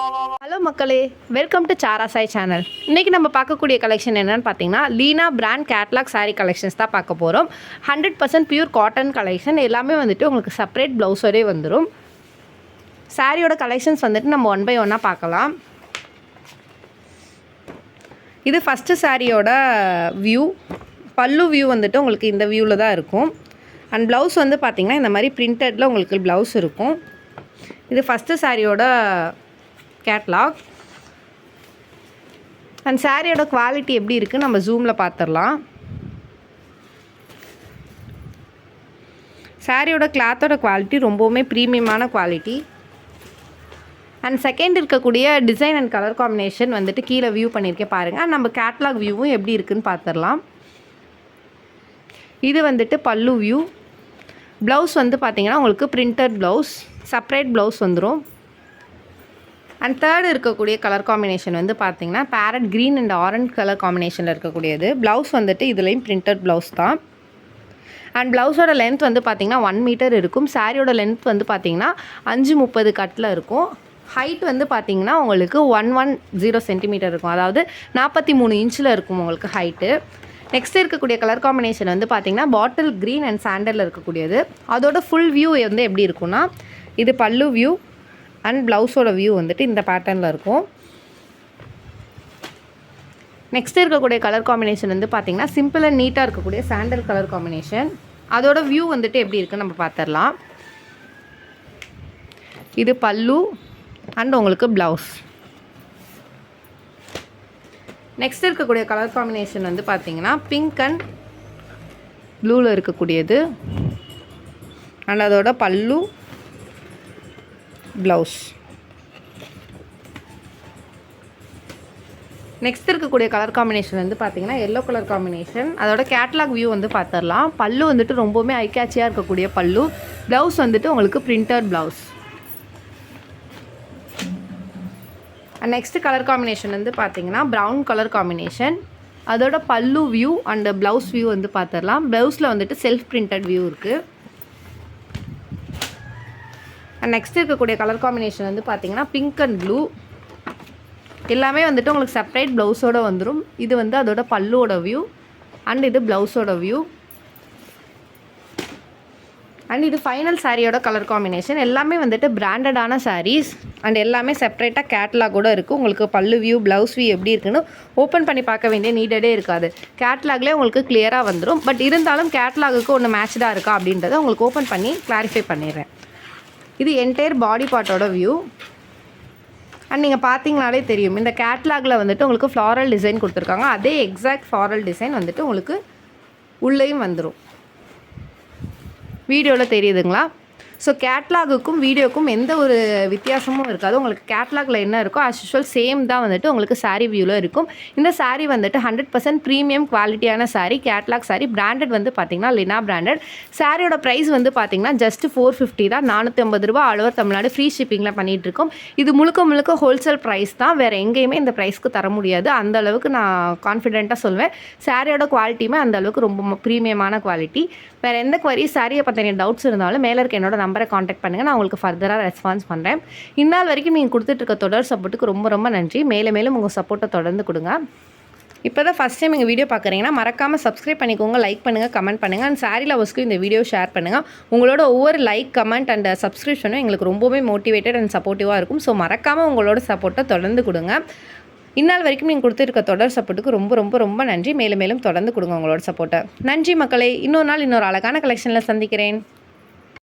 Hello மக்களே, welcome to Sara Sai channel. இன்றைக்கி நம்ம பார்க்கக்கூடிய கலெக்ஷன் என்னென்னு பார்த்தீங்கன்னா Leena brand catalogue sari collections தான் பார்க்க போகிறோம். 100% பியூர் காட்டன் கலெக்ஷன். எல்லாமே வந்துட்டு உங்களுக்கு செப்பரேட் ப்ளவுஸோடே வந்துடும். சாரியோட கலெக்ஷன்ஸ் வந்துட்டு நம்ம ஒன் பை ஒன்னாக பார்க்கலாம். இது ஃபஸ்ட்டு சாரியோட வியூ. பல்லு வியூ வந்துட்டு உங்களுக்கு இந்த வியூவில் தான் இருக்கும். அண்ட் ப்ளவுஸ் வந்து பார்த்திங்கன்னா இந்த மாதிரி பிரிண்டடில் உங்களுக்கு ப்ளவுஸ் இருக்கும். இது ஃபஸ்ட்டு சாரியோட கேட்லாக். அண்ட் சாரியோட குவாலிட்டி எப்படி இருக்குது நம்ம ஜூமில் பார்த்துடலாம். சாரியோட கிளாத்தோட குவாலிட்டி ரொம்பவுமே ப்ரீமியமான குவாலிட்டி. அண்ட் செகண்ட் இருக்கக்கூடிய டிசைன் அண்ட் கலர் காம்பினேஷன் வந்துட்டு கீழே வியூ பண்ணியிருக்கேன் பாருங்கள். நம்ம கேட்லாக் வியூவும் எப்படி இருக்குதுன்னு பார்த்துடலாம். இது வந்துட்டு பல்லு வியூ. ப்ளவுஸ் வந்து பார்த்திங்கன்னா உங்களுக்கு பிரிண்டட் ப்ளவுஸ், செப்பரேட் ப்ளவுஸ் வந்துடும். அண்ட் தேர்டு இருக்கக்கூடிய கலர் காம்பினேஷன் வந்து பார்த்திங்கன்னா farad green and orange colour காம்பினேஷனில் இருக்கக்கூடியது. ப்ளவுஸ் வந்துட்டு இதுலேயும் பிரிண்டட் ப்ளவுஸ் தான். அண்ட் ப்ளவுஸோட லென்த் வந்து பார்த்திங்கன்னா 1 மீட்டர் இருக்கும். சாரியோட லென்த் வந்து பார்த்திங்கன்னா 5:30 கட்டில் இருக்கும். ஹைட் வந்து பார்த்திங்கன்னா உங்களுக்கு 110 சென்டிமீட்டர் இருக்கும். அதாவது 43 இன்ச்சில் இருக்கும் உங்களுக்கு ஹைட்டு. நெக்ஸ்ட் இருக்கக்கூடிய கலர் காம்பினேஷன் வந்து பார்த்திங்கன்னா பாட்டில் க்ரீன் அண்ட் சாண்டலில் இருக்கக்கூடியது. அதோட ஃபுல் வியூ வந்து எப்படி இருக்குன்னா இது பல்லு வியூ அண்ட் ப்ளவுஸோட வியூ வந்துட்டு இந்த பேட்டர்னில் இருக்கும். நெக்ஸ்ட் இருக்கக்கூடிய கலர் காம்பினேஷன் வந்து பார்த்திங்கன்னா சிம்பிள் அண்ட் நீட்டாக இருக்கக்கூடிய சாண்டல் கலர் காம்பினேஷன். அதோட வியூ வந்துட்டு எப்படி இருக்குன்னு நம்ம பார்த்துடலாம். இது பல்லு அண்ட் உங்களுக்கு ப்ளவுஸ். நெக்ஸ்ட் இருக்கக்கூடிய கலர் காம்பினேஷன் வந்து பார்த்திங்கன்னா பிங்க் அண்ட் ப்ளூவில் இருக்கக்கூடியது. அண்ட் அதோட பல்லு ப்ளவுஸ். நெக்ஸ்ட் இருக்கக்கூடிய கலர் காம்பினேஷன் வந்து பார்த்திங்கன்னா எல்லோ கலர் காம்பினேஷன். அதோட கேட்லாக் வியூ வந்து பார்த்துடலாம். பல்லு வந்துட்டு ரொம்பவுமே ஐகேட்சியாக இருக்கக்கூடிய பல்லு. ப்ளவுஸ் வந்துட்டு உங்களுக்கு printed blouse. Next colour combination வந்து பார்த்திங்கன்னா ப்ரௌன் கலர் காம்பினேஷன். அதோட பல்லு வியூ அண்ட் ப்ளவுஸ் வியூ வந்து பார்த்துடலாம். ப்ளவுஸில் வந்துட்டு செல்ஃப் பிரிண்டட் வியூ இருக்குது. நெக்ஸ்ட் இருக்கக்கூடிய கலர் காம்பினேஷன் வந்து பார்த்திங்கன்னா பிங்க் அண்ட் ப்ளூ. எல்லாமே வந்துட்டு உங்களுக்கு செப்பரேட் ப்ளவுஸோடு வந்துடும். இது வந்து அதோட பல்லுவோட வியூ அண்ட் இது ப்ளவுஸோட வியூ. அண்ட் இது ஃபைனல் சாரியோட கலர் காம்பினேஷன். எல்லாமே வந்துட்டு பிராண்டடான சாரீஸ் அண்ட் எல்லாமே செப்பரேட்டாக கேட்லாகோடு இருக்குது. உங்களுக்கு பல்லு வியூ ப்ளவுஸ் வியூ எப்படி இருக்குன்னு ஓப்பன் பண்ணி பார்க்க வேண்டிய நீடடே இருக்காது. கேட்லாக்லேயே உங்களுக்கு கிளியராக வந்துடும். பட் இருந்தாலும் கேட்லாகுக்கு ஒன்று மேட்ச்டாக இருக்கா அப்படின்றத உங்களுக்கு ஓப்பன் பண்ணி கிளாரிஃபை பண்ணிடுறேன். இது என்டையர் பாடி பார்ட்டோட வியூ. அண்ட் நீங்கள் பார்த்தீங்கனாலே தெரியும் இந்த கேட்லாகில் வந்துட்டு உங்களுக்கு ஃப்ளாரல் டிசைன் கொடுத்துருக்காங்க. அதே எக்ஸாக்ட் ஃப்ளாரல் டிசைன் வந்துட்டு உங்களுக்கு உள்ளேயும் வந்துடும். வீடியோவில் தெரியுதுங்களா? ஸோ கேட்லாகுக்கும் வீடியோக்கும் எந்த ஒரு வித்தியாசமும் இருக்காது. உங்களுக்கு கேட்லாகில் என்ன இருக்கோ ஆஸ் யூஷுவல் சேம் தான் வந்துட்டு உங்களுக்கு சாரீ வியூவில் இருக்கும். இந்த சாரீ வந்துட்டு 100% ப்ரீமியம் குவாலிட்டியான சாரீ, கேட்லாக் சாரீ. பிராண்டட் வந்து பார்த்திங்கன்னா லினா பிராண்டட். சாரியோட ப்ரைஸ் வந்து பார்த்திங்கன்னா ஜஸ்ட் 450 தான். 450 ரூபா ஆல் ஓவர் தமிழ்நாடு ஃப்ரீ ஷிப்பிங்கில் பண்ணிகிட்ருக்கோம். இது முழுக்க ஹோல்சேல் ப்ரைஸ் தான். வேறு எங்கேயுமே இந்த ப்ரைஸ்க்கு தர முடியாது. அந்த அளவுக்கு நான் கான்ஃபிடென்ட்டாக சொல்வேன். சாரியோட குவாலிட்டியுமே அந்த அளவுக்கு ரொம்ப ப்ரீமியமான குவாலிட்டி. வேறு எந்த குவரி சாரியை பற்றின டவுட்ஸ் இருந்தாலும் மேலே இருக்க என்னோட நம்பரை காண்டாக்ட் பண்ணுங்கள். நான் உங்களுக்கு ஃபர்தராக ரெஸ்பான்ஸ் பண்ணுறேன். இந்நாள் வரைக்கும் நீங்கள் கொடுத்துட்ருக்க தொடர் சப்போர்ட்டுக்கு ரொம்ப நன்றி. மேலும் உங்கள் சப்போர்ட்டை தொடர்ந்து கொடுங்க. இப்போ தான் ஃபஸ்ட் டைம் எங்கள் வீடியோ பார்க்குறீங்கன்னா மறக்காமல் சப்ஸ்கிரைப் பண்ணிக்கோங்க, லைக் பண்ணுங்கள், கமெண்ட் பண்ணுங்கள். அண்ட் சாரி லவர்ஸ்க்கு இந்த வீடியோ ஷேர் பண்ணுங்கள். உங்களோட ஒவ்வொரு லைக், கமெண்ட் அண்ட் சப்ஸ்கிரிப்ஷனும் எங்களுக்கு ரொம்பவே மோட்டிவேட்டட் அண்ட் சப்போர்ட்டிவாக இருக்கும். ஸோ மறக்காமல் உங்களோட சப்போர்ட்டை தொடர்ந்து கொடுங்க. இந்நாள் வரைக்கும் நீங்கள் கொடுத்துருக்க தொடர் சப்போர்ட்டுக்கு ரொம்ப நன்றி. மேலும் தொடர்ந்து கொடுங்க உங்களோட சப்போர்ட்டை. நன்றி மக்களே. இன்னொரு நாள் இன்னொரு அழகான கலெக்ஷனில் சந்திக்கிறேன்.